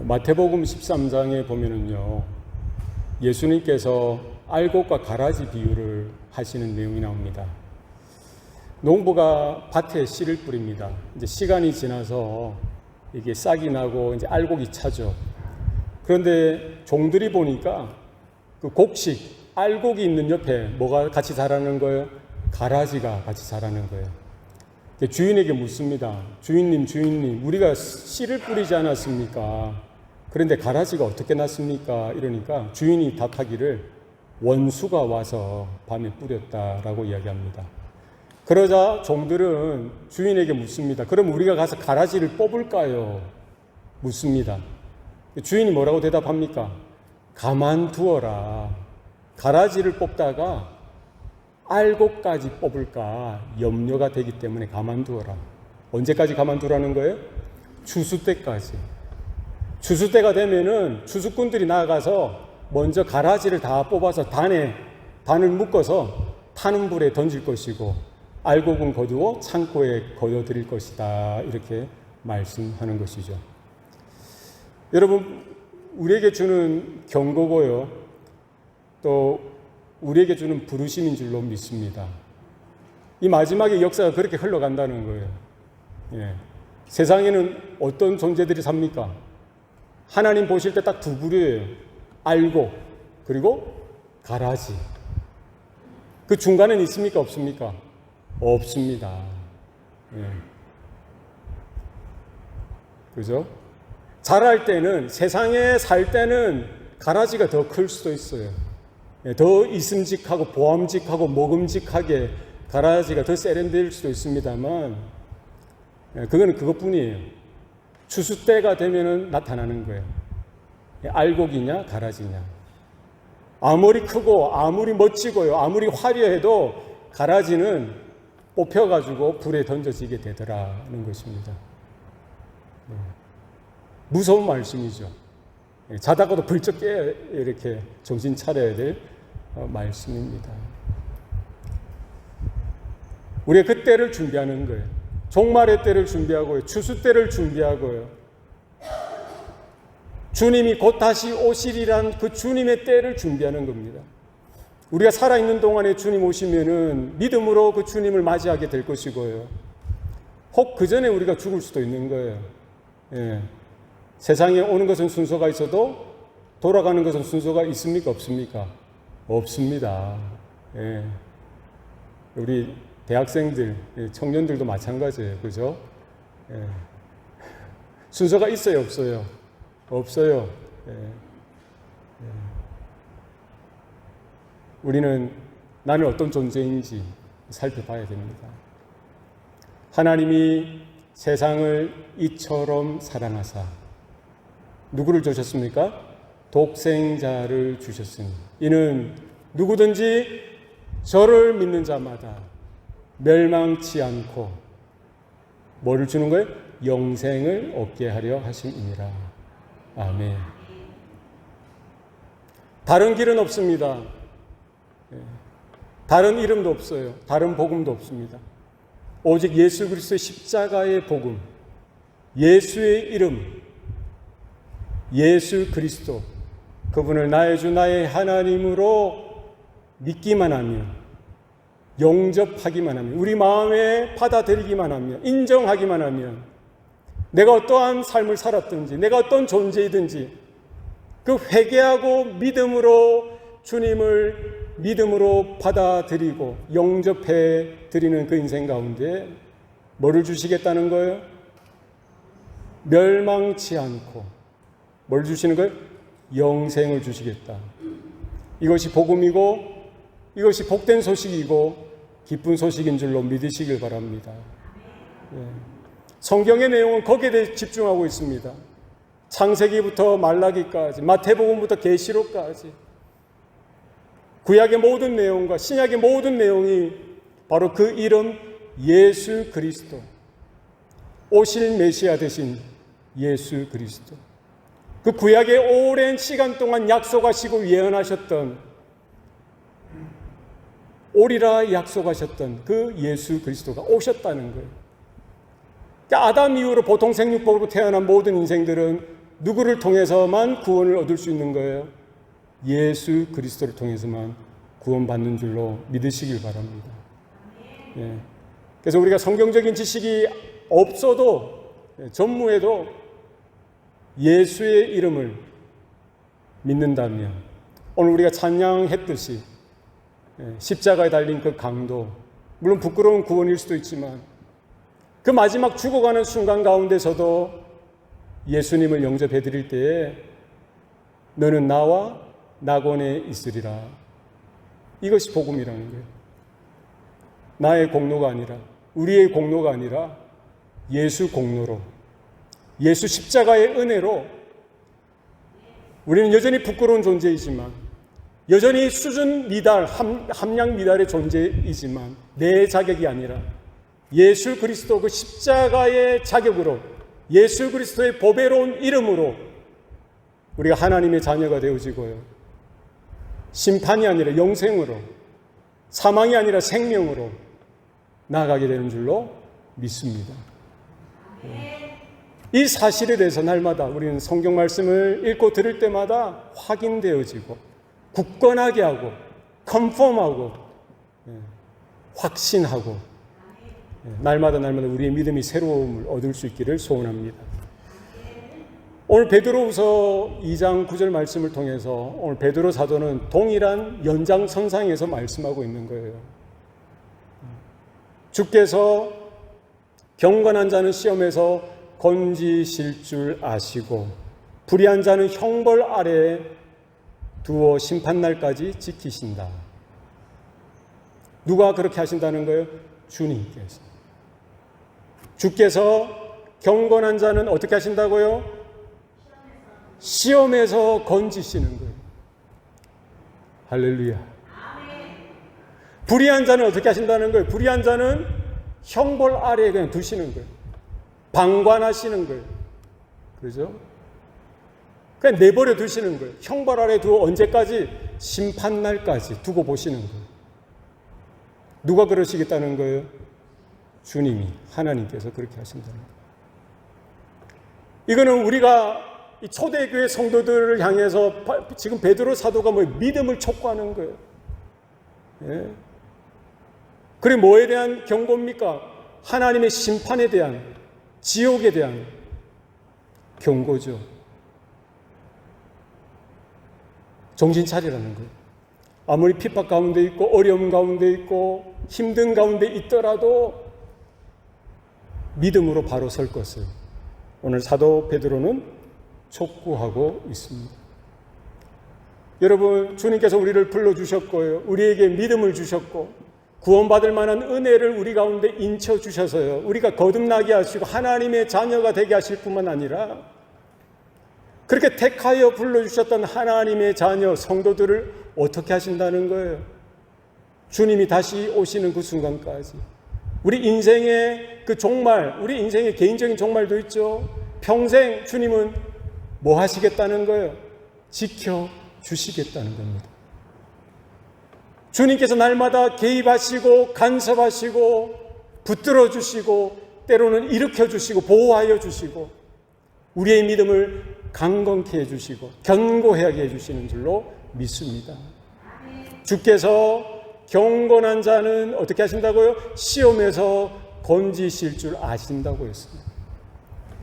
마태복음 13장에 보면은요, 예수님께서 알곡과 가라지 비유를 하시는 내용이 나옵니다. 농부가 밭에 씨를 뿌립니다. 이제 시간이 지나서 이게 싹이 나고 이제 알곡이 차죠. 그런데 종들이 보니까 그 곡식, 알곡이 있는 옆에 뭐가 같이 자라는 거예요? 가라지가 같이 자라는 거예요. 주인에게 묻습니다. 주인님, 우리가 씨를 뿌리지 않았습니까? 그런데 가라지가 어떻게 났습니까? 이러니까 주인이 답하기를 원수가 와서 밤에 뿌렸다라고 이야기합니다. 그러자 종들은 주인에게 묻습니다. 그럼 우리가 가서 가라지를 뽑을까요? 묻습니다. 주인이 뭐라고 대답합니까? 가만두어라. 가라지를 뽑다가 알곡까지 뽑을까 염려가 되기 때문에 가만두어라. 언제까지 가만두라는 거예요? 추수 때까지. 추수 때가 되면은 추수꾼들이 나아가서 먼저 가라지를 다 뽑아서 단을 묶어서 타는 불에 던질 것이고 알곡은 거두어 창고에 거둬들일 것이다. 이렇게 말씀하는 것이죠. 여러분, 우리에게 주는 경고고요. 또 우리에게 주는 부르심인 줄로 믿습니다. 이 마지막의 역사가 그렇게 흘러간다는 거예요. 예. 세상에는 어떤 존재들이 삽니까? 하나님 보실 때 딱 두 부류예요. 알곡, 그리고 가라지. 그 중간에는 있습니까? 없습니까? 없습니다. 예. 그죠? 자랄 때는, 세상에 살 때는 가라지가 더 클 수도 있어요. 더 있음직하고 보암직하고 먹음직하게 가라지가 더 세련될 수도 있습니다만, 그거는 그것뿐이에요. 추수 때가 되면은 나타나는 거예요. 알곡이냐 가라지냐. 아무리 크고 아무리 멋지고요, 아무리 화려해도 가라지는 뽑혀가지고 불에 던져지게 되더라는 것입니다. 무서운 말씀이죠. 자다가도 벌쩍 깨 이렇게 정신 차려야 될 말씀입니다. 우리가 그 때를 준비하는 거예요. 종말의 때를 준비하고요, 추수 때를 준비하고요, 주님이 곧 다시 오시리란 그 주님의 때를 준비하는 겁니다. 우리가 살아있는 동안에 주님 오시면은 믿음으로 그 주님을 맞이하게 될 것이고요, 혹 그 전에 우리가 죽을 수도 있는 거예요. 예. 세상에 오는 것은 순서가 있어도 돌아가는 것은 순서가 있습니까? 없습니까? 없습니다. 예. 우리 대학생들, 청년들도 마찬가지예요. 그죠? 예. 순서가 있어요? 없어요? 없어요. 예. 예. 우리는 나는 어떤 존재인지 살펴봐야 됩니다. 하나님이 세상을 이처럼 사랑하사 누구를 주셨습니까? 독생자를 주셨으니 이는 누구든지 저를 믿는 자마다 멸망치 않고 뭐를 주는 거예요? 영생을 얻게 하려 하심이니라. 아멘. 다른 길은 없습니다. 다른 이름도 없어요. 다른 복음도 없습니다. 오직 예수 그리스도의 십자가의 복음, 예수의 이름, 예수 그리스도, 그분을 나의 주 나의 하나님으로 믿기만 하면, 영접하기만 하면, 우리 마음에 받아들이기만 하면, 인정하기만 하면, 내가 어떠한 삶을 살았든지, 내가 어떤 존재이든지 그 회개하고 믿음으로 주님을 믿음으로 받아들이고 영접해 드리는 그 인생 가운데 뭐를 주시겠다는 거예요? 멸망치 않고 뭘 주시는 거예요? 영생을 주시겠다. 이것이 복음이고 이것이 복된 소식이고 기쁜 소식인 줄로 믿으시길 바랍니다. 성경의 내용은 거기에 대해 집중하고 있습니다. 창세기부터 말라기까지, 마태복음부터 계시록까지 구약의 모든 내용과 신약의 모든 내용이 바로 그 이름 예수 그리스도, 오실 메시아 되신 예수 그리스도, 그 구약의 오랜 시간 동안 약속하시고 예언하셨던, 오리라 약속하셨던 그 예수 그리스도가 오셨다는 거예요. 그러니까 아담 이후로 보통 생육법으로 태어난 모든 인생들은 누구를 통해서만 구원을 얻을 수 있는 거예요? 예수 그리스도를 통해서만 구원받는 줄로 믿으시길 바랍니다. 예. 그래서 우리가 성경적인 지식이 없어도, 전무해도 예수의 이름을 믿는다면, 오늘 우리가 찬양했듯이 십자가에 달린 그 강도, 물론 부끄러운 구원일 수도 있지만 그 마지막 죽어가는 순간 가운데서도 예수님을 영접해 드릴 때에 너는 나와 낙원에 있으리라. 이것이 복음이라는 거예요. 나의 공로가 아니라, 우리의 공로가 아니라 예수 공로로, 예수 십자가의 은혜로 우리는 여전히 부끄러운 존재이지만, 여전히 수준 미달, 함량 미달의 존재이지만 내 자격이 아니라 예수 그리스도 그 십자가의 자격으로, 예수 그리스도의 보배로운 이름으로 우리가 하나님의 자녀가 되어지고요, 심판이 아니라 영생으로, 사망이 아니라 생명으로 나아가게 되는 줄로 믿습니다. 이 사실에 대해서 날마다 우리는 성경 말씀을 읽고 들을 때마다 확인되어지고 굳건하게 하고 컨펌하고 확신하고 날마다 우리의 믿음이 새로움을 얻을 수 있기를 소원합니다. 오늘 베드로후서 2장 9절 말씀을 통해서 오늘 베드로 사도는 동일한 연장선상에서 말씀하고 있는 거예요. 주께서 경건한 자는 시험에서 건지실 줄 아시고 불의한 자는 형벌 아래에 두어 심판날까지 지키신다. 누가 그렇게 하신다는 거예요? 주님께서. 주께서 경건한 자는 어떻게 하신다고요? 시험에서 건지시는 거예요. 할렐루야. 불의한 자는 어떻게 하신다는 거예요? 불의한 자는 형벌 아래에 그냥 두시는 거예요. 방관하시는 거예요. 그렇죠? 그냥 내버려 두시는 거예요. 형벌 아래에 두어 언제까지? 심판날까지 두고 보시는 거예요. 누가 그러시겠다는 거예요? 주님이, 하나님께서 그렇게 하신다는 거예요. 이거는 우리가 이 초대교회 성도들을 향해서 지금 베드로 사도가 믿음을 촉구하는 거예요. 예. 그리고 뭐에 대한 경고입니까? 하나님의 심판에 대한, 지옥에 대한 경고죠. 정신 차리라는 거예요. 아무리 핍박 가운데 있고 어려움 가운데 있고 힘든 가운데 있더라도 믿음으로 바로 설 것을 오늘 사도 베드로는 촉구하고 있습니다. 여러분, 주님께서 우리를 불러주셨고요, 우리에게 믿음을 주셨고 구원받을 만한 은혜를 우리 가운데 인쳐주셔서요, 우리가 거듭나게 하시고 하나님의 자녀가 되게 하실 뿐만 아니라 그렇게 택하여 불러주셨던 하나님의 자녀 성도들을 어떻게 하신다는 거예요? 주님이 다시 오시는 그 순간까지 우리 인생의 그 종말, 우리 인생의 개인적인 종말도 있죠. 평생 주님은 뭐 하시겠다는 거예요? 지켜주시겠다는 겁니다. 주님께서 날마다 개입하시고 간섭하시고 붙들어 주시고 때로는 일으켜 주시고 보호하여 주시고 우리의 믿음을 강건케 해주시고 견고하게 해주시는 줄로 믿습니다. 주께서 경건한 자는 어떻게 하신다고요? 시험에서 건지실 줄 아신다고 했어요.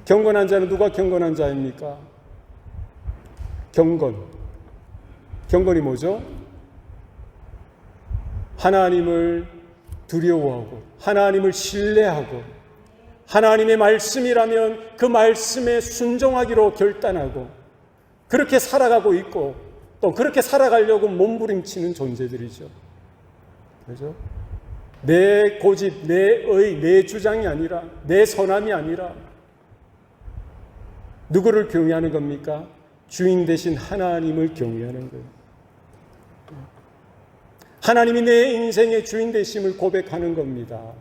경건한 자는 누가 경건한 자입니까? 경건이 뭐죠? 하나님을 두려워하고 하나님을 신뢰하고 하나님의 말씀이라면 그 말씀에 순종하기로 결단하고 그렇게 살아가고 있고 또 그렇게 살아가려고 몸부림치는 존재들이죠. 그렇죠? 내 고집, 내 주장이 아니라 내 선함이 아니라 누구를 경외하는 겁니까? 주인 되신 하나님을 경외하는 거예요. 하나님이 내 인생의 주인 되심을 고백하는 겁니다.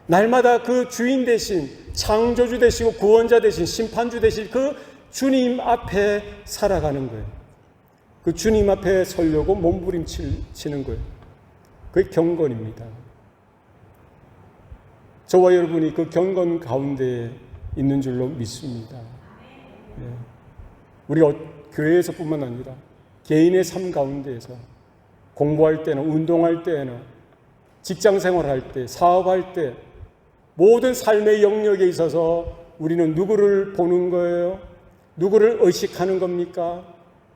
날마다 그 주인 되신, 창조주 되시고 구원자 되신, 심판주 되신 그 주님 앞에 살아가는 거예요. 그 주님 앞에 서려고 몸부림치는 거예요. 그게 경건입니다. 저와 여러분이 그 경건 가운데 있는 줄로 믿습니다. 우리 교회에서뿐만 아니라 개인의 삶 가운데에서 공부할 때나 운동할 때나 직장 생활할 때, 사업할 때 모든 삶의 영역에 있어서 우리는 누구를 보는 거예요? 누구를 의식하는 겁니까?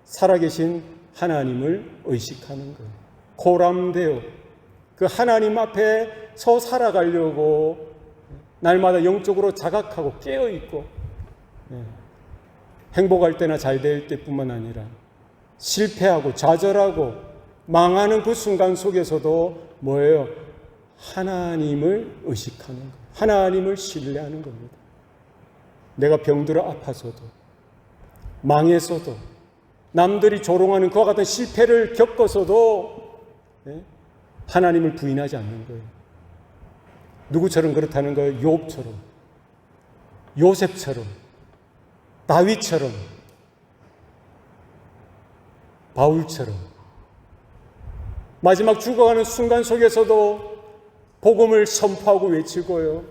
살아계신 하나님을 의식하는 거예요. 코람데오, 그 하나님 앞에 서 살아가려고 날마다 영적으로 자각하고 깨어있고, 행복할 때나 잘 될 때뿐만 아니라 실패하고 좌절하고 망하는 그 순간 속에서도 뭐예요? 하나님을 의식하는 거예요. 하나님을 신뢰하는 겁니다. 내가 병들어 아파서도, 망했어도, 남들이 조롱하는 그와 같은 실패를 겪어서도 하나님을 부인하지 않는 거예요. 누구처럼 그렇다는 거예요? 욥처럼, 요셉처럼, 다윗처럼, 바울처럼 마지막 죽어가는 순간 속에서도 복음을 선포하고 외치고요.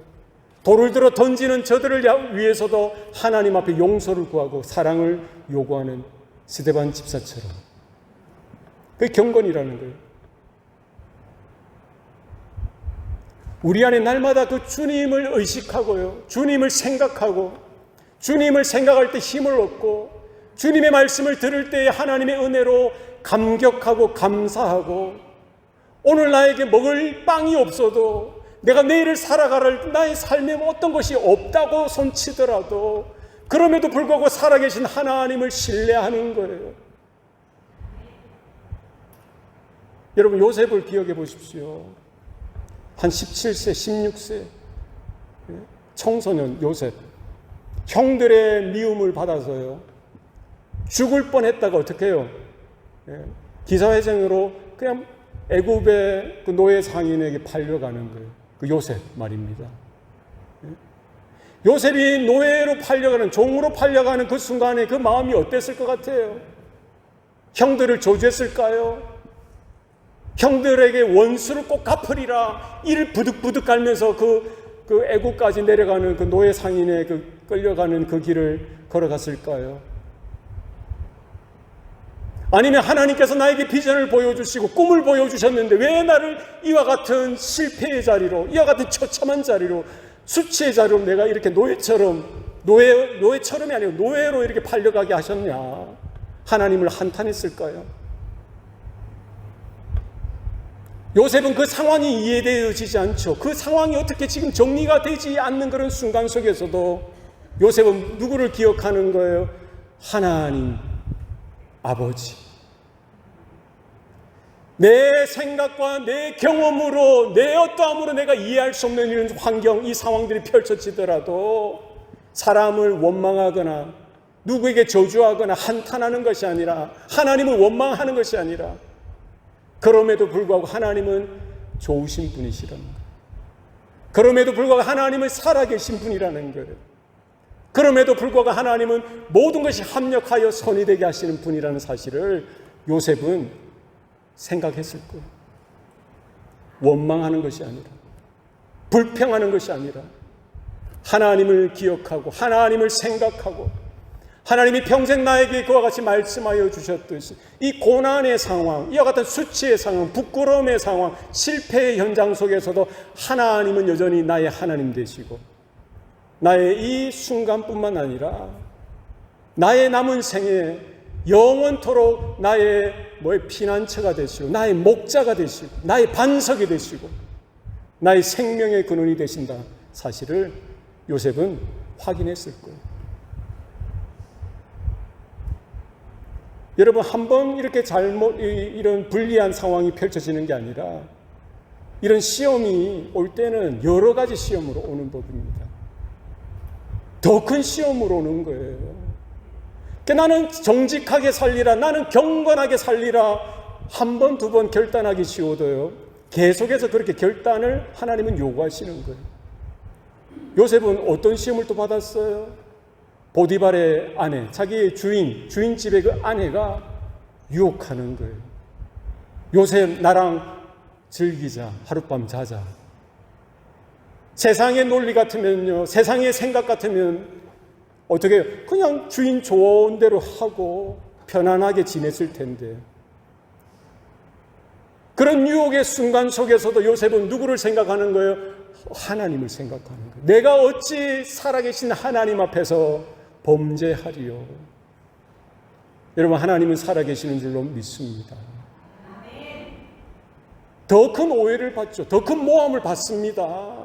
돌을 들어 던지는 저들을 위해서도 하나님 앞에 용서를 구하고 사랑을 요구하는 스데반 집사처럼. 그게 경건이라는 거예요. 우리 안에 날마다 그 주님을 의식하고요. 주님을 생각하고 주님을 생각할 때 힘을 얻고 주님의 말씀을 들을 때 하나님의 은혜로 감격하고 감사하고 오늘 나에게 먹을 빵이 없어도 내가 내일을 살아갈 나의 삶에 어떤 것이 없다고 손치더라도 그럼에도 불구하고 살아계신 하나님을 신뢰하는 거예요. 여러분 요셉을 기억해 보십시오. 한 17세, 16세 청소년 요셉, 형들의 미움을 받아서요 죽을 뻔했다가 어떻게 해요? 기사회생으로 그냥 애굽의 그 노예 상인에게 팔려가는 거예요. 그 요셉 말입니다. 요셉이 노예로 팔려가는, 종으로 팔려가는 그 순간에 그 마음이 어땠을 것 같아요? 형들을 저주했을까요? 형들에게 원수를 꼭 갚으리라 이를 부득부득 갈면서 그 애국까지 내려가는 그 노예 상인의 그 끌려가는 그 길을 걸어갔을까요? 아니면 하나님께서 나에게 비전을 보여주시고 꿈을 보여주셨는데 왜 나를 이와 같은 실패의 자리로, 이와 같은 처참한 자리로, 수치의 자리로 내가 이렇게 노예처럼이 아니고 노예로 이렇게 팔려가게 하셨냐? 하나님을 한탄했을까요? 요셉은 그 상황이 이해되어지지 않죠. 그 상황이 어떻게 지금 정리가 되지 않는 그런 순간 속에서도 요셉은 누구를 기억하는 거예요? 하나님, 아버지. 내 생각과 내 경험으로, 내 어떠함으로 내가 이해할 수 없는 이런 환경, 이 상황들이 펼쳐지더라도 사람을 원망하거나 누구에게 저주하거나 한탄하는 것이 아니라, 하나님을 원망하는 것이 아니라, 그럼에도 불구하고 하나님은 좋으신 분이시라는 거예요. 그럼에도 불구하고 하나님은 살아계신 분이라는 거예요. 그럼에도 불구하고 하나님은 모든 것이 합력하여 선이 되게 하시는 분이라는 사실을 요셉은 생각했을 거예요. 원망하는 것이 아니라, 불평하는 것이 아니라 하나님을 기억하고 하나님을 생각하고 하나님이 평생 나에게 그와 같이 말씀하여 주셨듯이 이 고난의 상황, 이와 같은 수치의 상황, 부끄러움의 상황, 실패의 현장 속에서도 하나님은 여전히 나의 하나님 되시고 나의 이 순간뿐만 아니라 나의 남은 생에 영원토록 나의 피난처가 되시고 나의 목자가 되시고 나의 반석이 되시고 나의 생명의 근원이 되신다 사실을 요셉은 확인했을 거예요. 여러분, 한 번 이렇게 이런 불리한 상황이 펼쳐지는 게 아니라 이런 시험이 올 때는 여러 가지 시험으로 오는 법입니다. 더 큰 시험으로 오는 거예요. 그러니까 나는 정직하게 살리라, 나는 경건하게 살리라 한 번, 두 번 결단하기 쉬워도요, 계속해서 그렇게 결단을 하나님은 요구하시는 거예요. 요셉은 어떤 시험을 또 받았어요? 보디발의 아내, 자기의 주인 집의 그 아내가 유혹하는 거예요. 요셉, 나랑 즐기자, 하룻밤 자자. 세상의 논리 같으면요, 세상의 생각 같으면 어떻게 그냥 주인 좋은 대로 하고 편안하게 지냈을 텐데, 그런 유혹의 순간 속에서도 요셉은 누구를 생각하는 거예요? 하나님을 생각하는 거예요. 내가 어찌 살아계신 하나님 앞에서 범죄하리요. 여러분, 하나님은 살아계시는 줄로 믿습니다. 더 큰 오해를 받죠. 더 큰 모함을 받습니다.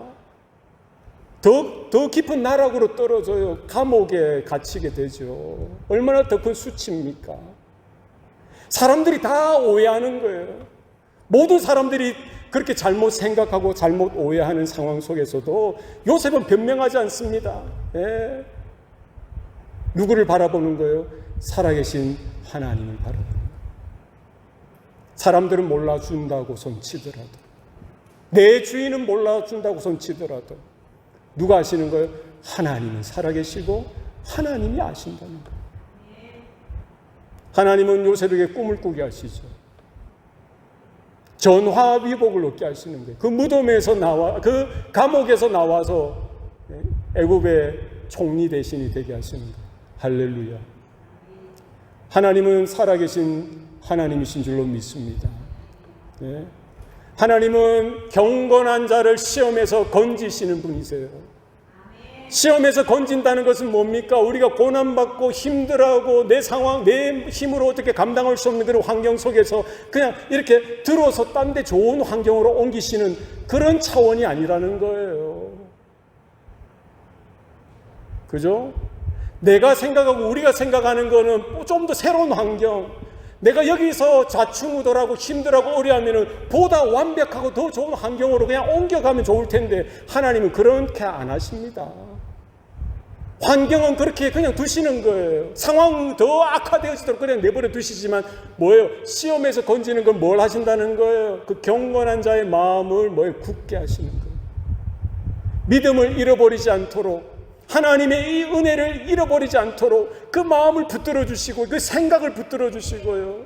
더 깊은 나락으로 떨어져요. 감옥에 갇히게 되죠. 얼마나 더 큰 수치입니까? 사람들이 다 오해하는 거예요. 모든 사람들이 그렇게 잘못 생각하고 잘못 오해하는 상황 속에서도 요셉은 변명하지 않습니다. 예. 누구를 바라보는 거예요? 살아계신 하나님을 바라보는 거예요. 사람들은 몰라준다고 손치더라도, 내 주인은 몰라준다고 손치더라도 누가 아시는 거예요? 하나님은 살아계시고 하나님이 아신다는 거예요. 하나님은 요셉에게 꿈을 꾸게 하시죠. 전화위복을 얻게 하시는 거예요. 그 무덤에서 그 감옥에서 나와서 애굽의 총리 대신이 되게 하시는 거예요. 할렐루야. 하나님은 살아계신 하나님이신 줄로 믿습니다. 네. 하나님은 경건한 자를 시험에서 건지시는 분이세요. 시험에서 건진다는 것은 뭡니까? 우리가 고난받고 힘들어하고 내 상황, 내 힘으로 어떻게 감당할 수 없는 그런 환경 속에서 그냥 이렇게 들어서 딴 데 좋은 환경으로 옮기시는 그런 차원이 아니라는 거예요. 그죠? 내가 생각하고 우리가 생각하는 거는 좀 더 새로운 환경, 내가 여기서 좌충우돌하고 힘들하고 어려하면은 보다 완벽하고 더 좋은 환경으로 그냥 옮겨가면 좋을 텐데, 하나님은 그렇게 안 하십니다. 환경은 그렇게 그냥 두시는 거예요. 상황이 더 악화되어지도록 그냥 내버려 두시지만 뭐예요? 시험에서 건지는 건 뭘 하신다는 거예요? 그 경건한 자의 마음을 굳게 하시는 거예요. 믿음을 잃어버리지 않도록, 하나님의 이 은혜를 잃어버리지 않도록 그 마음을 붙들어 주시고 그 생각을 붙들어 주시고요.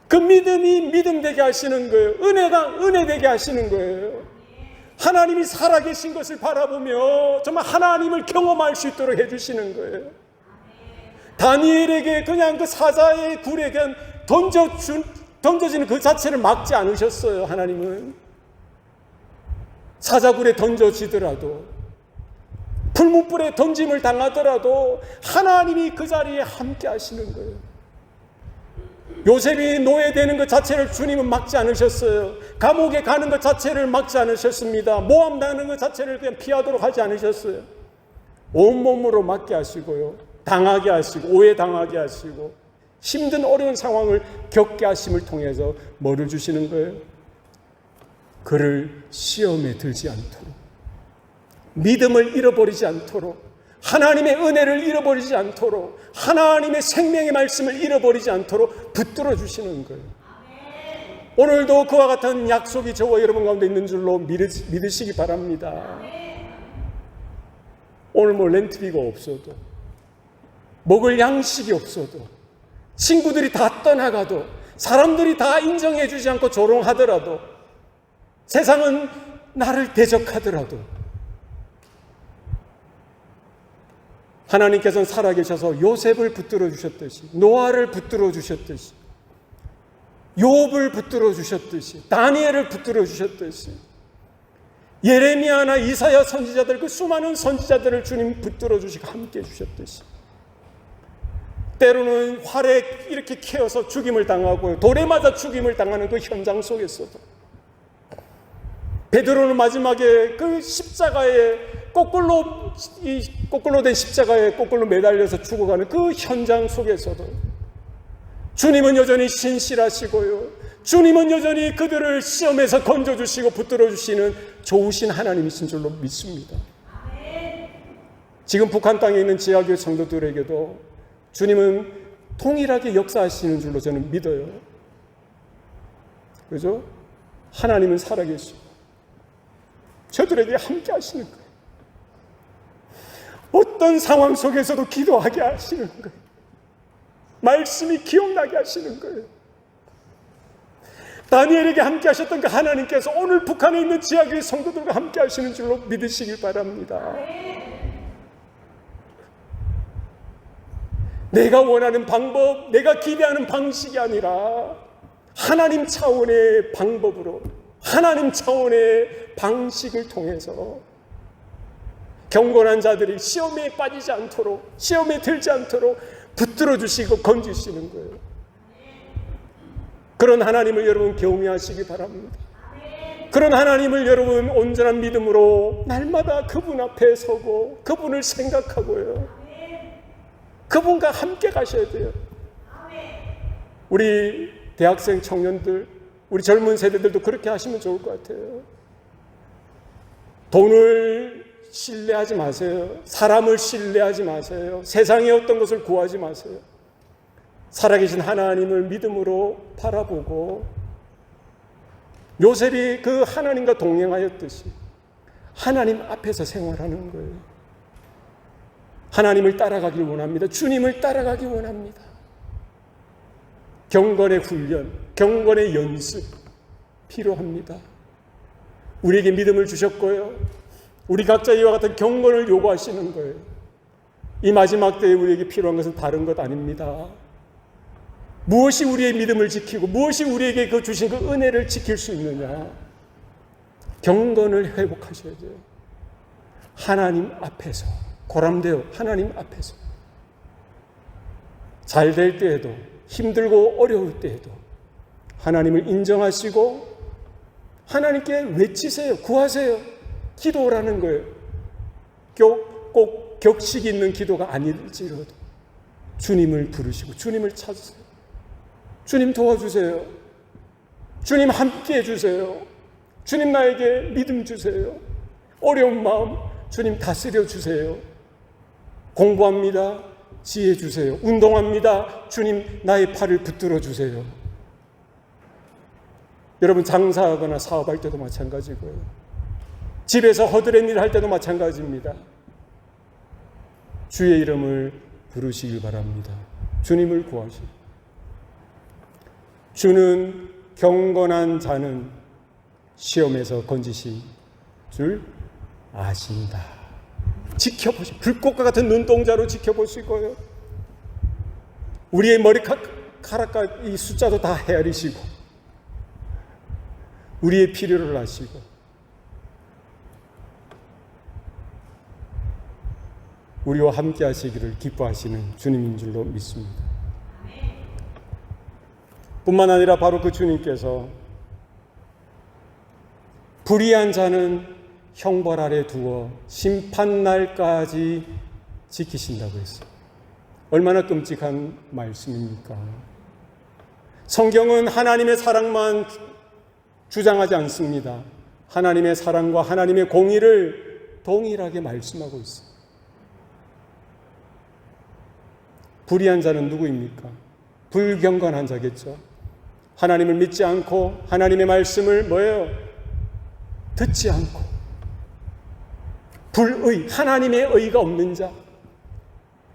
그 믿음이 믿음 되게 하시는 거예요. 은혜가 은혜 되게 하시는 거예요. 하나님이 살아계신 것을 바라보며 정말 하나님을 경험할 수 있도록 해주시는 거예요. 다니엘에게 그냥 그 사자의 굴에 그냥 던져지는 그 자체를 막지 않으셨어요. 하나님은 사자굴에 던져지더라도, 풀무불에 던짐을 당하더라도 하나님이 그 자리에 함께 하시는 거예요. 요셉이 노예되는 것 자체를 주님은 막지 않으셨어요. 감옥에 가는 것 자체를 막지 않으셨습니다. 모함당하는 것 자체를 그냥 피하도록 하지 않으셨어요. 온몸으로 막게 하시고요, 당하게 하시고 오해당하게 하시고 힘든 어려운 상황을 겪게 하심을 통해서 뭐를 주시는 거예요? 그를 시험에 들지 않도록, 믿음을 잃어버리지 않도록, 하나님의 은혜를 잃어버리지 않도록, 하나님의 생명의 말씀을 잃어버리지 않도록 붙들어 주시는 거예요. 오늘도 그와 같은 약속이 저와 여러분 가운데 있는 줄로 믿으시기 바랍니다. 오늘 렌트비가 없어도, 먹을 양식이 없어도, 친구들이 다 떠나가도, 사람들이 다 인정해 주지 않고 조롱하더라도, 세상은 나를 대적하더라도 하나님께서는 살아계셔서 요셉을 붙들어 주셨듯이, 노아를 붙들어 주셨듯이, 욥을 붙들어 주셨듯이, 다니엘을 붙들어 주셨듯이, 예레미야나 이사야 선지자들, 그 수많은 선지자들을 주님 붙들어 주시고 함께 주셨듯이, 때로는 활에 이렇게 캐어서 죽임을 당하고 돌에 맞아 죽임을 당하는 그 현장 속에서도, 베드로는 마지막에 그 십자가에 거꾸로 된 십자가에 거꾸로 매달려서 죽어가는 그 현장 속에서도 주님은 여전히 신실하시고요, 주님은 여전히 그들을 시험에서 건져주시고 붙들어주시는 좋으신 하나님이신 줄로 믿습니다. 지금 북한 땅에 있는 지하교회 성도들에게도 주님은 동일하게 역사하시는 줄로 저는 믿어요. 그죠? 하나님은 살아계시고 저들에게 함께 하시는 거예요. 어떤 상황 속에서도 기도하게 하시는 거예요. 말씀이 기억나게 하시는 거예요. 다니엘에게 함께 하셨던 그 하나님께서 오늘 북한에 있는 지하교회 성도들과 함께 하시는 줄로 믿으시길 바랍니다. 내가 원하는 방법, 내가 기대하는 방식이 아니라 하나님 차원의 방법으로, 하나님 차원의 방식을 통해서 경건한 자들이 시험에 빠지지 않도록, 시험에 들지 않도록 붙들어 주시고 건지시는 거예요. 그런 하나님을 여러분 경외하시기 바랍니다. 그런 하나님을 여러분 온전한 믿음으로 날마다 그분 앞에 서고 그분을 생각하고요, 그분과 함께 가셔야 돼요. 우리 대학생 청년들, 우리 젊은 세대들도 그렇게 하시면 좋을 것 같아요. 돈을 신뢰하지 마세요. 사람을 신뢰하지 마세요. 세상의 어떤 것을 구하지 마세요. 살아계신 하나님을 믿음으로 바라보고 요셉이 그 하나님과 동행하였듯이 하나님 앞에서 생활하는 거예요. 하나님을 따라가길 원합니다. 주님을 따라가길 원합니다. 경건의 훈련, 경건의 연습 필요합니다. 우리에게 믿음을 주셨고요, 우리 각자 이와 같은 경건을 요구하시는 거예요. 이 마지막 때에 우리에게 필요한 것은 다른 것 아닙니다. 무엇이 우리의 믿음을 지키고 무엇이 우리에게 그 주신 그 은혜를 지킬 수 있느냐? 경건을 회복하셔야 돼요. 하나님 앞에서, 고람되어 하나님 앞에서 잘 될 때에도, 힘들고 어려울 때에도 하나님을 인정하시고 하나님께 외치세요. 구하세요. 기도라는 거예요. 꼭 격식이 있는 기도가 아닐지라도 주님을 부르시고 주님을 찾으세요. 주님 도와주세요. 주님 함께 해주세요. 주님 나에게 믿음 주세요. 어려운 마음 주님 다스려 주세요. 공부합니다. 지혜 주세요. 운동합니다. 주님 나의 팔을 붙들어 주세요. 여러분 장사하거나 사업할 때도 마찬가지고요. 집에서 허드렛 일 할 때도 마찬가지입니다. 주의 이름을 부르시길 바랍니다. 주님을 구하시고, 주는 경건한 자는 시험에서 건지신 줄 아신다. 지켜보시고 불꽃과 같은 눈동자로 지켜보시고요, 우리의 머리카락과 이 숫자도 다 헤아리시고 우리의 필요를 아시고 우리와 함께 하시기를 기뻐하시는 주님인 줄로 믿습니다. 뿐만 아니라 바로 그 주님께서 불의한 자는 형벌 아래 두어 심판날까지 지키신다고 했어요. 얼마나 끔찍한 말씀입니까? 성경은 하나님의 사랑만 주장하지 않습니다. 하나님의 사랑과 하나님의 공의를 동일하게 말씀하고 있어요. 불의한 자는 누구입니까? 불경건한 자겠죠. 하나님을 믿지 않고 하나님의 말씀을 뭐예요? 듣지 않고 불의, 하나님의 의가 없는 자,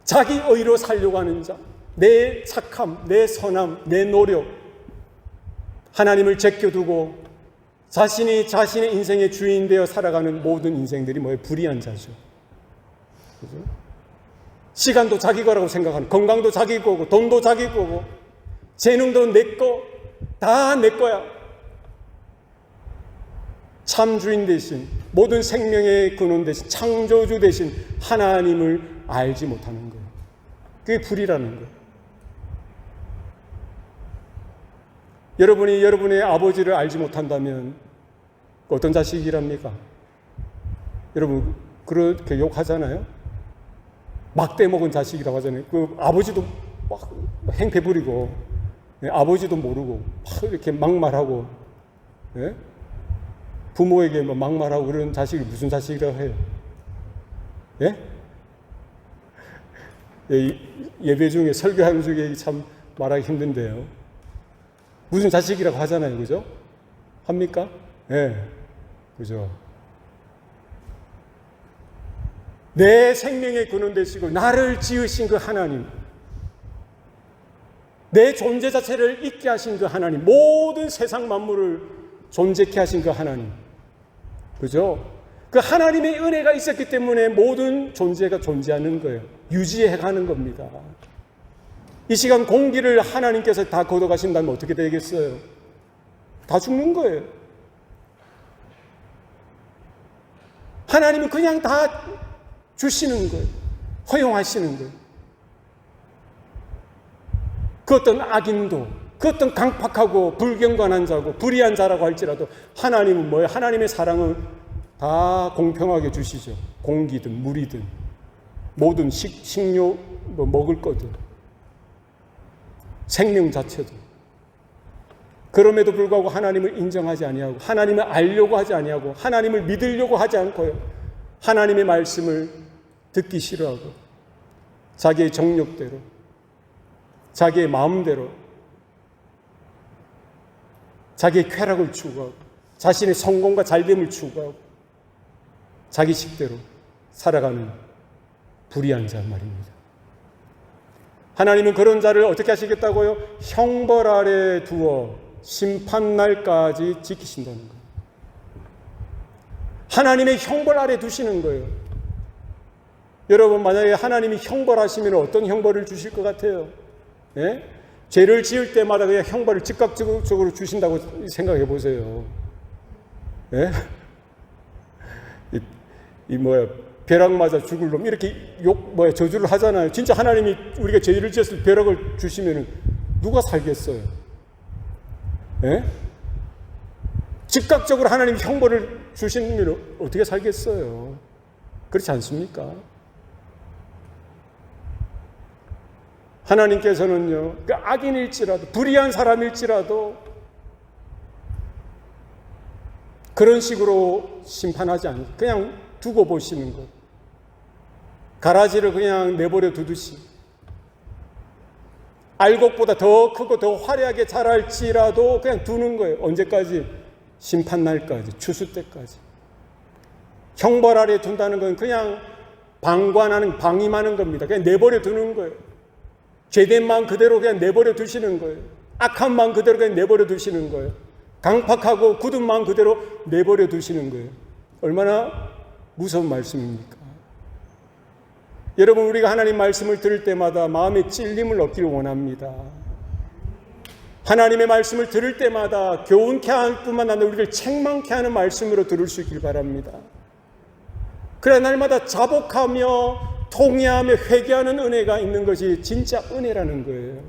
자기 의로 살려고 하는 자, 내 착함, 내 선함, 내 노력, 하나님을 제껴두고 자신이 자신의 인생의 주인 되어 살아가는 모든 인생들이 뭐예요? 불의한 자죠. 그죠? 시간도 자기 거라고 생각하는, 건강도 자기 거고, 돈도 자기 거고, 재능도 내 거, 다 내 거야. 참 주인 대신, 모든 생명의 근원 대신, 창조주 대신 하나님을 알지 못하는 거예요. 그게 불이라는 거예요. 여러분이 여러분의 아버지를 알지 못한다면 어떤 자식이랍니까? 여러분 그렇게 욕하잖아요. 막대 먹은 자식이라고 하잖아요. 그 아버지도 막 행패 부리고, 아버지도 모르고 막 이렇게 막말하고, 예? 부모에게 막말하고 그런 자식이 무슨 자식이라고 해요? 예? 예배 중에 설교하는 중에 참 말하기 힘든데요. 무슨 자식이라고 하잖아요. 그죠? 합니까? 예. 그죠? 내 생명의 근원 되시고 나를 지으신 그 하나님, 내 존재 자체를 있게 하신 그 하나님, 모든 세상 만물을 존재케 하신 그 하나님, 그죠? 그 하나님의 은혜가 있었기 때문에 모든 존재가 존재하는 거예요. 유지해 가는 겁니다. 이 시간 공기를 하나님께서 다 걷어가신다면 어떻게 되겠어요? 다 죽는 거예요. 하나님은 그냥 다 주시는 거예요. 허용하시는 거예요. 그 어떤 악인도, 그 어떤 강팍하고 불경건한 자고 불의한 자라고 할지라도 하나님은 뭐예요? 하나님의 사랑을 다 공평하게 주시죠. 공기든 물이든 모든 식료 뭐 먹을 거든 생명 자체도. 그럼에도 불구하고 하나님을 인정하지 아니하고 하나님을 알려고 하지 아니하고 하나님을 믿으려고 하지 않고요. 하나님의 말씀을 듣기 싫어하고 자기의 정욕대로 자기의 마음대로 자기의 쾌락을 추구하고 자신의 성공과 잘됨을 추구하고 자기 식대로 살아가는 불의한 자 말입니다. 하나님은 그런 자를 어떻게 하시겠다고요? 형벌 아래 두어 심판날까지 지키신다는 거예요. 하나님의 형벌 아래 두시는 거예요. 여러분, 만약에 하나님이 형벌하시면 어떤 형벌을 주실 것 같아요? 예? 죄를 지을 때마다 그냥 형벌을 즉각적으로 주신다고 생각해 보세요. 예? 벼락 맞아 죽을 놈 이렇게 저주를 하잖아요. 진짜 하나님이 우리가 죄를 지었을 때 벼락을 주시면 누가 살겠어요? 예? 즉각적으로 하나님이 형벌을 주시면 어떻게 살겠어요? 그렇지 않습니까? 하나님께서는요, 그 악인일지라도 불의한 사람일지라도 그런 식으로 심판하지 않고 그냥 두고 보시는 것. 가라지를 그냥 내버려 두듯이 알곡보다 더 크고 더 화려하게 자랄지라도 그냥 두는 거예요. 언제까지? 심판날까지, 추수 때까지. 형벌 아래 둔다는 건 그냥 방임하는 겁니다. 그냥 내버려 두는 거예요. 죄된 마음 그대로 그냥 내버려 두시는 거예요. 악한 마음 그대로 그냥 내버려 두시는 거예요. 강팍하고 굳은 마음 그대로 내버려 두시는 거예요. 얼마나 무서운 말씀입니까? 여러분, 우리가 하나님 말씀을 들을 때마다 마음의 찔림을 얻기를 원합니다. 하나님의 말씀을 들을 때마다 교훈케 할 뿐만 아니라 우리를 책망케 하는 말씀으로 들을 수 있길 바랍니다. 그래 날마다 자복하며 통회하며 회개하는 은혜가 있는 것이 진짜 은혜라는 거예요.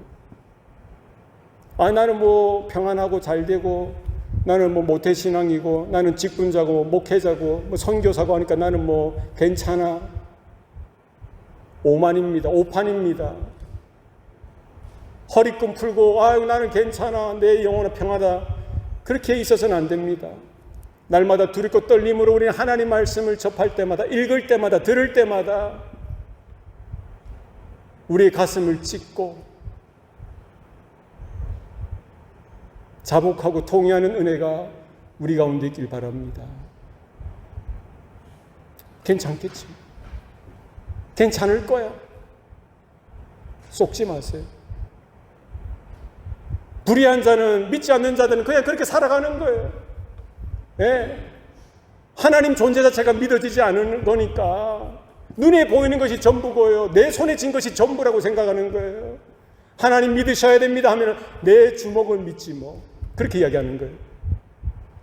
나는 평안하고 잘되고 나는 모태신앙이고 나는 직분자고 목회자고 선교사고 하니까 나는 괜찮아. 오만입니다. 오판입니다. 허리끈 풀고 나는 괜찮아. 내 영혼은 평하다. 그렇게 있어서는 안 됩니다. 날마다 두렵고 떨림으로 우리는 하나님 말씀을 접할 때마다 읽을 때마다 들을 때마다 우리의 가슴을 찢고 자복하고 통회하는 은혜가 우리 가운데 있길 바랍니다. 괜찮겠지. 괜찮을 거야. 속지 마세요. 불의한 자는, 믿지 않는 자들은 그냥 그렇게 살아가는 거예요. 예. 하나님 존재 자체가 믿어지지 않는 거니까 눈에 보이는 것이 전부고요. 내 손에 쥔 것이 전부라고 생각하는 거예요. 하나님 믿으셔야 됩니다 하면 내 주먹을 믿지 그렇게 이야기하는 거예요.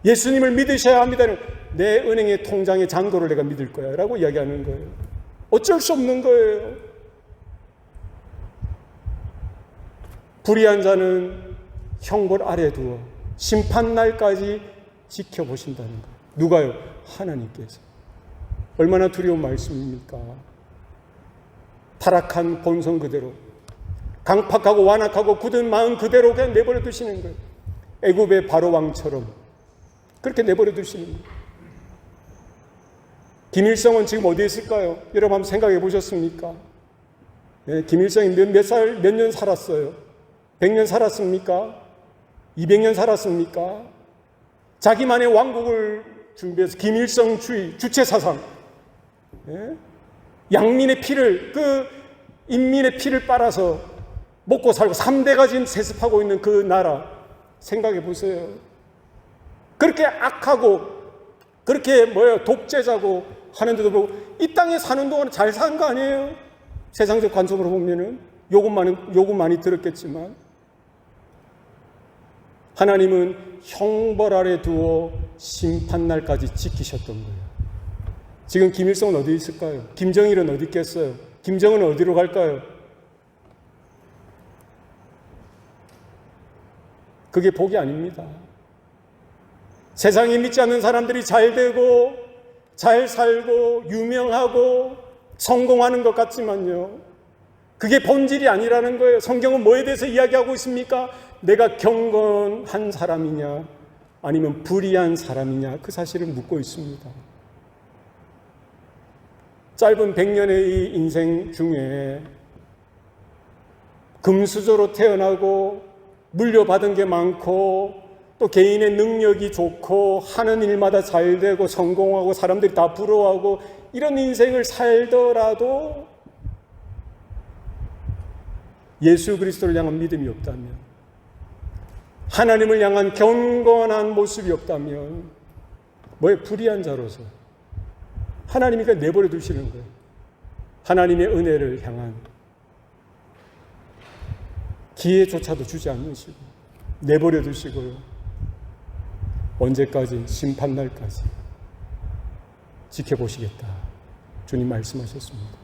예수님을 믿으셔야 합니다는 내 은행의 통장의 잔고를 내가 믿을 거야 라고 이야기하는 거예요. 어쩔 수 없는 거예요. 불의한 자는 형벌 아래 두어 심판날까지 지켜보신다는 거예요. 누가요? 하나님께서. 얼마나 두려운 말씀입니까? 타락한 본성 그대로 강팍하고 완악하고 굳은 마음 그대로 그냥 내버려 두시는 거예요. 애굽의 바로 왕처럼 그렇게 내버려 두시는 거예요. 김일성은 지금 어디에 있을까요? 여러분 한번 생각해 보셨습니까? 네, 김일성이 몇 년 살았어요? 100년 살았습니까? 200년 살았습니까? 자기만의 왕국을 준비해서 김일성주의, 주체사상, 예? 양민의 피를, 인민의 피를 빨아서 먹고 살고 3대가 지금 세습하고 있는 그 나라 생각해 보세요. 그렇게 악하고 그렇게 독재자고 하는데도 불구하고 이 땅에 사는 동안 잘 산 거 아니에요? 세상적 관점으로 보면은 요구 많이 들었겠지만 하나님은 형벌 아래 두어 심판날까지 지키셨던 거예요. 지금 김일성은 어디 있을까요? 김정일은 어디 있겠어요? 김정은은 어디로 갈까요? 그게 복이 아닙니다. 세상에 믿지 않는 사람들이 잘 되고 잘 살고 유명하고 성공하는 것 같지만요, 그게 본질이 아니라는 거예요. 성경은 뭐에 대해서 이야기하고 있습니까? 내가 경건한 사람이냐 아니면 불의한 사람이냐, 그 사실을 묻고 있습니다. 짧은 100년의 인생 중에 금수저로 태어나고 물려받은 게 많고 또 개인의 능력이 좋고 하는 일마다 잘 되고 성공하고 사람들이 다 부러워하고 이런 인생을 살더라도 예수 그리스도를 향한 믿음이 없다면, 하나님을 향한 경건한 모습이 없다면 뭐에 불의한 자로서 하나님이 내버려 두시는 거예요. 하나님의 은혜를 향한 기회조차도 주지 않으시고 내버려 두시고요. 언제까지? 심판날까지 지켜보시겠다, 주님 말씀하셨습니다.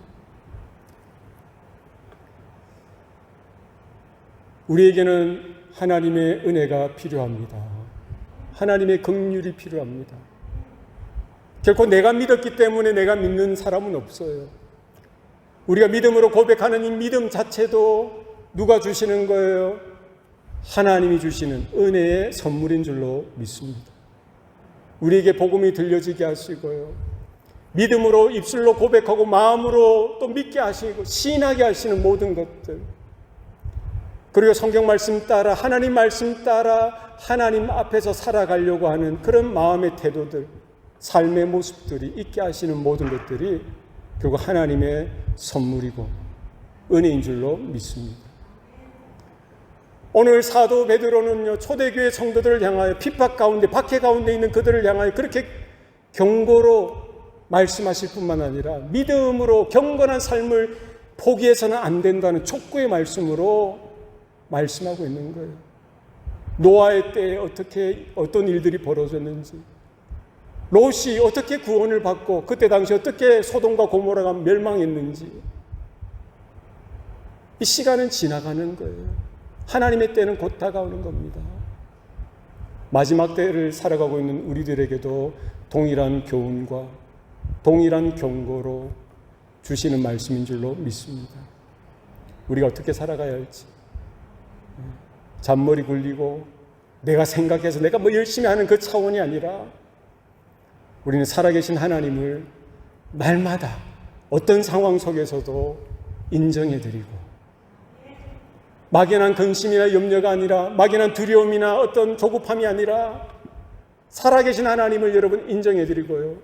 우리에게는 하나님의 은혜가 필요합니다. 하나님의 긍휼이 필요합니다. 결코 내가 믿었기 때문에 내가 믿는 사람은 없어요. 우리가 믿음으로 고백하는 이 믿음 자체도 누가 주시는 거예요? 하나님이 주시는 은혜의 선물인 줄로 믿습니다. 우리에게 복음이 들려지게 하시고요, 믿음으로 입술로 고백하고 마음으로 또 믿게 하시고 신하게 하시는 모든 것들, 그리고 성경 말씀 따라 하나님 말씀 따라 하나님 앞에서 살아가려고 하는 그런 마음의 태도들, 삶의 모습들이 있게 하시는 모든 것들이 결국 하나님의 선물이고 은혜인 줄로 믿습니다. 오늘 사도 베드로는요, 초대교회 성도들을 향하여 핍박 가운데, 박해 가운데 있는 그들을 향하여 그렇게 경고로 말씀하실 뿐만 아니라 믿음으로 경건한 삶을 포기해서는 안 된다는 촉구의 말씀으로 말씀하고 있는 거예요. 노아의 때에 어떤 일들이 벌어졌는지, 롯이 어떻게 구원을 받고 그때 당시 어떻게 소돔과 고모라가 멸망했는지, 이 시간은 지나가는 거예요. 하나님의 때는 곧 다가오는 겁니다. 마지막 때를 살아가고 있는 우리들에게도 동일한 교훈과 동일한 경고로 주시는 말씀인 줄로 믿습니다. 우리가 어떻게 살아가야 할지, 잔머리 굴리고 내가 생각해서 내가 뭐 열심히 하는 그 차원이 아니라 우리는 살아계신 하나님을 날마다 어떤 상황 속에서도 인정해드리고, 막연한 근심이나 염려가 아니라, 막연한 두려움이나 어떤 조급함이 아니라 살아계신 하나님을 여러분 인정해드리고요,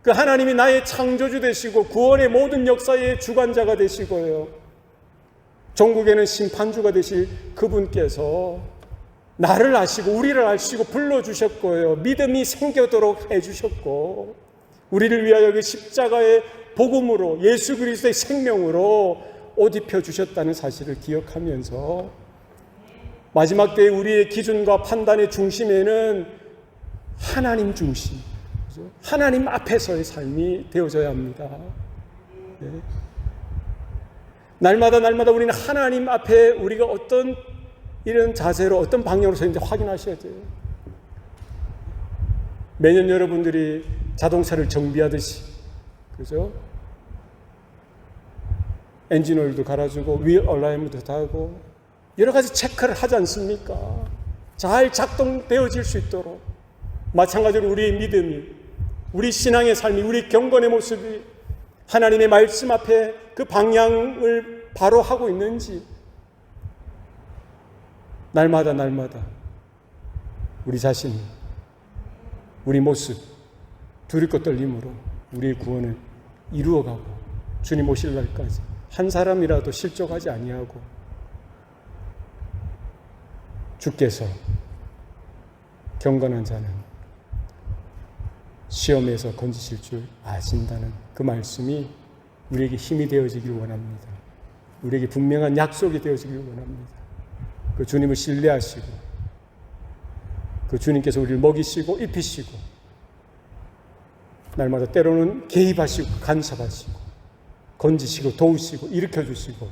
그 하나님이 나의 창조주 되시고 구원의 모든 역사의 주관자가 되시고요, 종국에는 심판주가 되실 그분께서 나를 아시고 우리를 아시고 불러주셨고요, 믿음이 생겨도록 해주셨고, 우리를 위하여 그 십자가의 복음으로 예수 그리스도의 생명으로 옷 입혀주셨다는 사실을 기억하면서 마지막 때에 우리의 기준과 판단의 중심에는 하나님 중심, 하나님 앞에서의 삶이 되어져야 합니다. 네. 날마다 우리는 하나님 앞에 우리가 어떤 이런 자세로 어떤 방향으로 서는지 확인하셔야 돼요. 매년 여러분들이 자동차를 정비하듯이, 그죠? 엔진오일도 갈아주고 휠 얼라이먼트도 하고 여러 가지 체크를 하지 않습니까? 잘 작동되어질 수 있도록. 마찬가지로 우리의 믿음이, 우리 신앙의 삶이, 우리 경건의 모습이 하나님의 말씀 앞에 그 방향을 바로 하고 있는지 날마다 우리 자신, 우리 모습, 두렵고 떨림으로 우리의 구원을 이루어가고 주님 오실 날까지 한 사람이라도 실족하지 아니하고 주께서 경건한 자는 시험에서 건지실 줄 아신다는 그 말씀이 우리에게 힘이 되어지길 원합니다. 우리에게 분명한 약속이 되어지길 원합니다. 그 주님을 신뢰하시고 그 주님께서 우리를 먹이시고 입히시고 날마다 때로는 개입하시고 간섭하시고 건지시고 도우시고 일으켜주시고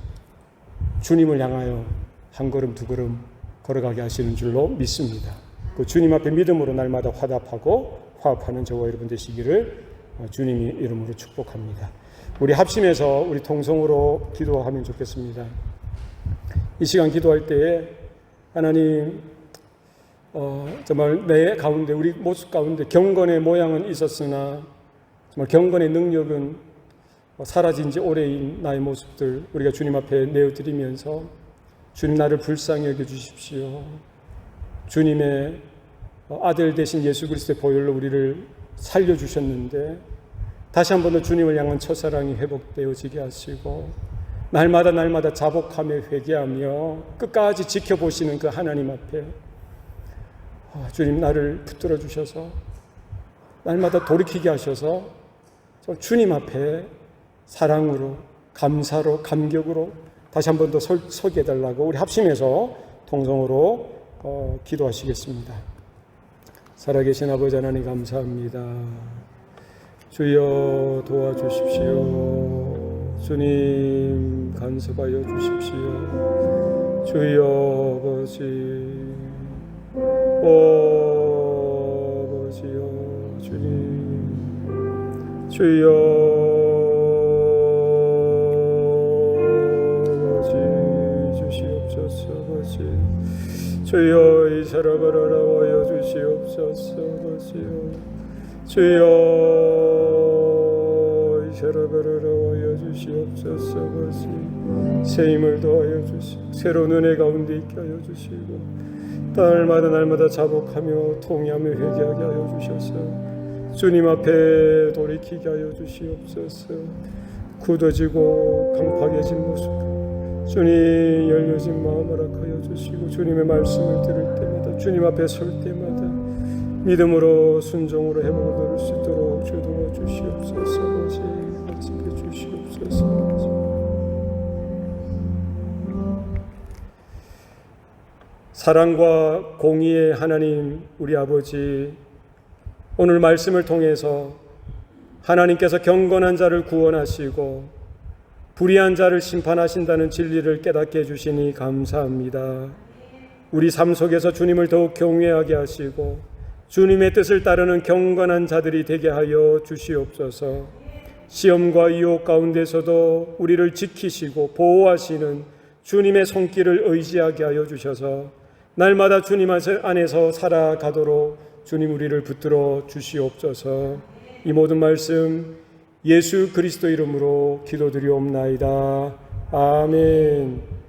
주님을 향하여 한 걸음 두 걸음 걸어가게 하시는 줄로 믿습니다. 그 주님 앞에 믿음으로 날마다 화답하고 화합하는 저와 여러분 되시기를 주님의 이름으로 축복합니다. 우리 합심해서 우리 통성으로 기도하면 좋겠습니다. 이 시간 기도할 때에 하나님 정말 내 가운데 우리 모습 가운데 경건의 모양은 있었으나 정말 경건의 능력은 사라진 지 오래인 나의 모습들 우리가 주님 앞에 내어드리면서 주님 나를 불쌍히 여겨주십시오. 주님의 아들 되신 예수 그리스도의 보혈로 우리를 살려주셨는데 다시 한 번 더 주님을 향한 첫사랑이 회복되어지게 하시고 날마다 자복하며 회개하며 끝까지 지켜보시는 그 하나님 앞에 주님 나를 붙들어 주셔서 날마다 돌이키게 하셔서 주님 앞에 사랑으로 감사로 감격으로 다시 한 번 더 서게 해달라고 우리 합심해서 통성으로 기도하시겠습니다. 살아계신 아버지 하나님 감사합니다. 주여 도와주십시오. 주님 간섭하여 주십시오. 주여 아버지 아버지여 주님 주여 아버지 주시옵소서 아버지 주여 이 사람을 알아와여 주시옵소서 아버지여 주여 이 사람을 알아와여 주시옵소서 아버지 새 힘을 더하여 주시고 새로운 은혜 가운데 있게 하여 주시고 날마다 자복하며 통회하며 회개하게 하여 주셔서 주님 앞에 돌이키게 하여 주시옵소서. 굳어지고 강팍해진 모습 주님 열려진 마음 허락하여 주시고 주님의 말씀을 들을 때마다 주님 앞에 설 때마다 믿음으로 순종으로 회복을 얻을 수 있도록 주 도와주시옵소서. 말씀해 주시옵소서. 사랑과 공의의 하나님 우리 아버지 오늘 말씀을 통해서 하나님께서 경건한 자를 구원하시고 불의한 자를 심판하신다는 진리를 깨닫게 해주시니 감사합니다. 우리 삶 속에서 주님을 더욱 경외하게 하시고 주님의 뜻을 따르는 경건한 자들이 되게 하여 주시옵소서. 시험과 유혹 가운데서도 우리를 지키시고 보호하시는 주님의 손길을 의지하게 하여 주셔서 날마다 주님 안에서 살아가도록 주님 우리를 붙들어 주시옵소서. 이 모든 말씀 예수 그리스도 이름으로 기도드리옵나이다. 아멘.